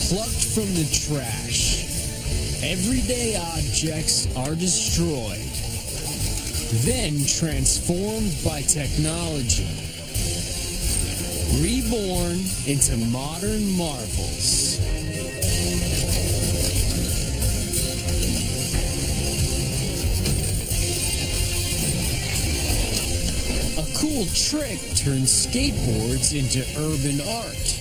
plucked from the trash. Everyday objects are destroyed, then transformed by technology, reborn into modern marvels. A cool trick turns skateboards into urban art.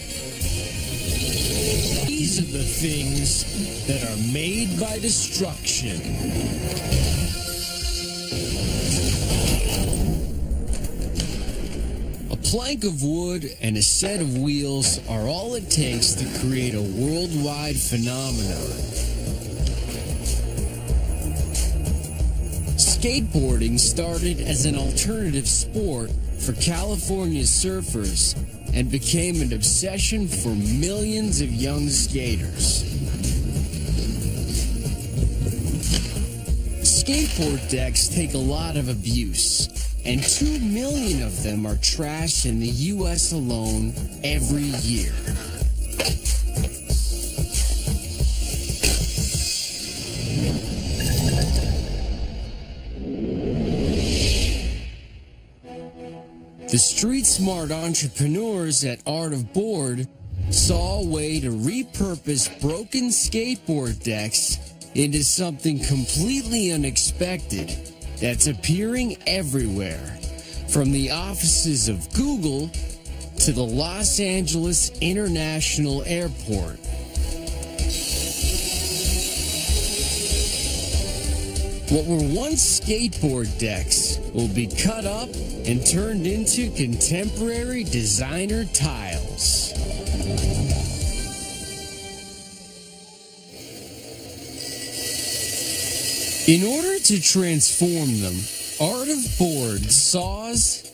These are the things that are made by destruction. A plank of wood and a set of wheels are all it takes to create a worldwide phenomenon. Skateboarding started as an alternative sport for California surfers and became an obsession for millions of young skaters. Skateboard decks take a lot of abuse, and 2 million of them are trashed in the U.S. alone every year. The street-smart entrepreneurs at Art of Board saw a way to repurpose broken skateboard decks into something completely unexpected that's appearing everywhere, from the offices of Google to the Los Angeles International Airport. What were once skateboard decks will be cut up and turned into contemporary designer tiles. In order to transform them, Art of Board saws,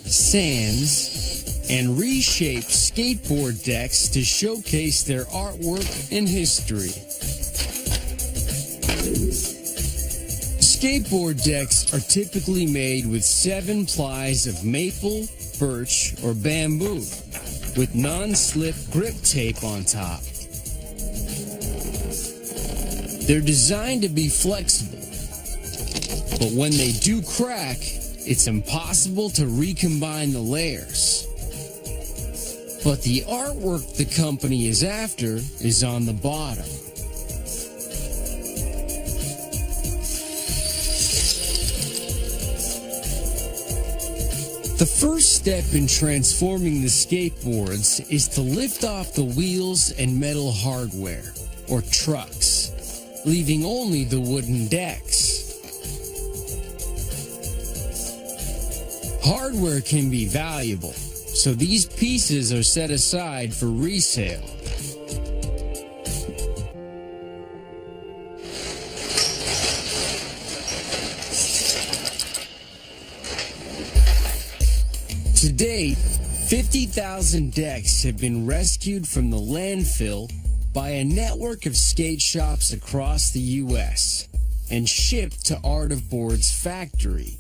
sands, and reshapes skateboard decks to showcase their artwork and history. Skateboard decks are typically made with 7 plies of maple, birch, or bamboo, with non-slip grip tape on top. They're designed to be flexible, but when they do crack, it's impossible to recombine the layers. But the artwork the company is after is on the bottom. The first step in transforming the skateboards is to lift off the wheels and metal hardware, or trucks, leaving only the wooden decks. Hardware can be valuable, so these pieces are set aside for resale. To date, 50,000 decks have been rescued from the landfill by a network of skate shops across the U.S. and shipped to Art of Board's factory.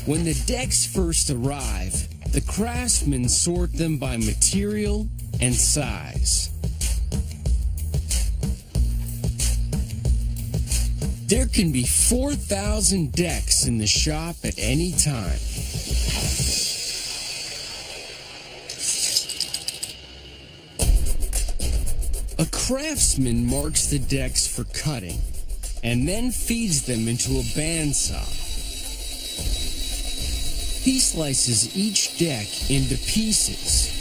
When the decks first arrive, the craftsmen sort them by material and size. There can be 4,000 decks in the shop at any time. A craftsman marks the decks for cutting and then feeds them into a bandsaw. He slices each deck into pieces.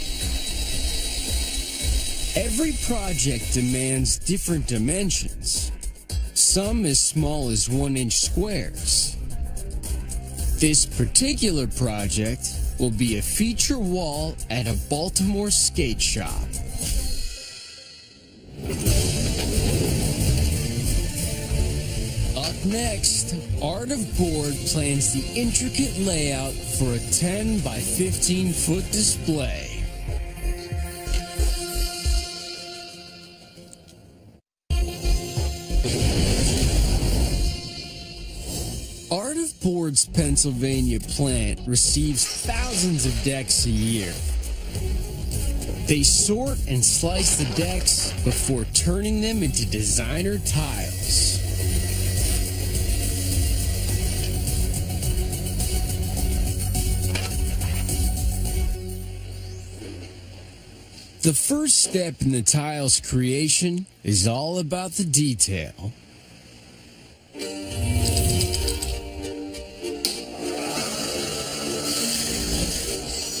Every project demands different dimensions, some as small as 1-inch squares. This particular project will be a feature wall at a Baltimore skate shop. Up next, Art of Board plans the intricate layout for a 10 by 15 foot display. Art of Board's Pennsylvania plant receives thousands of decks a year. They sort and slice the decks before turning them into designer tiles. The first step in the tile's creation is all about the detail.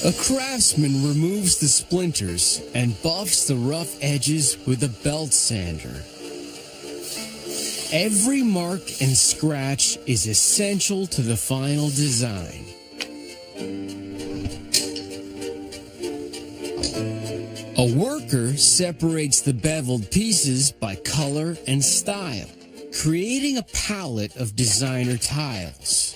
A craftsman removes the splinters and buffs the rough edges with a belt sander. Every mark and scratch is essential to the final design. A worker separates the beveled pieces by color and style, creating a palette of designer tiles.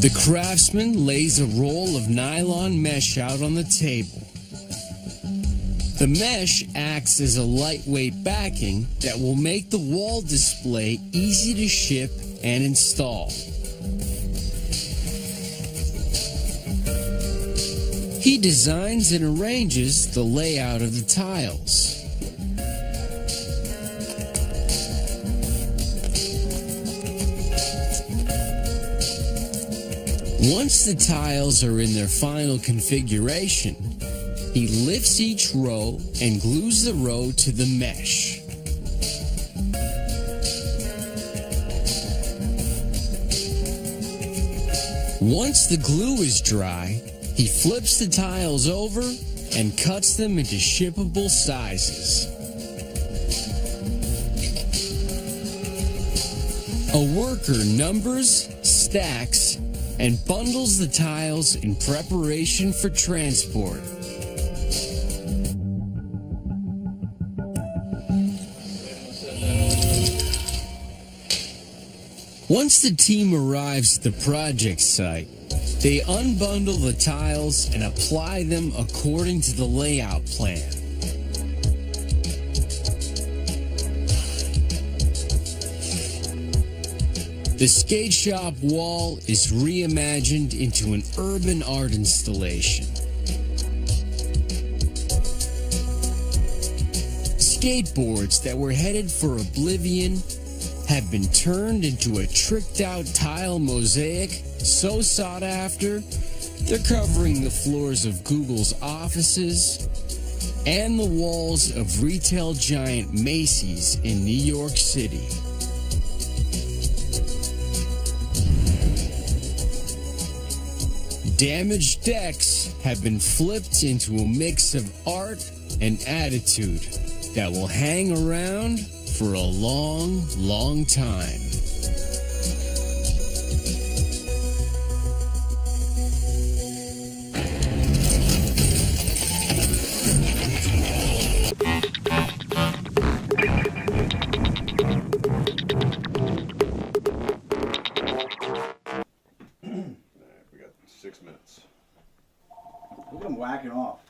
The craftsman lays a roll of nylon mesh out on the table. The mesh acts as a lightweight backing that will make the wall display easy to ship and install. He designs and arranges the layout of the tiles. Once the tiles are in their final configuration, he lifts each row and glues the row to the mesh. Once the glue is dry, he flips the tiles over and cuts them into shippable sizes. A worker numbers, stacks, and bundles the tiles in preparation for transport. Once the team arrives at the project site, they unbundle the tiles and apply them according to the layout plan. The skate shop wall is reimagined into an urban art installation. Skateboards that were headed for oblivion have been turned into a tricked-out tile mosaic so sought after, they're covering the floors of Google's offices and the walls of retail giant Macy's in New York City. Damaged decks have been flipped into a mix of art and attitude that will hang around for a long, long time.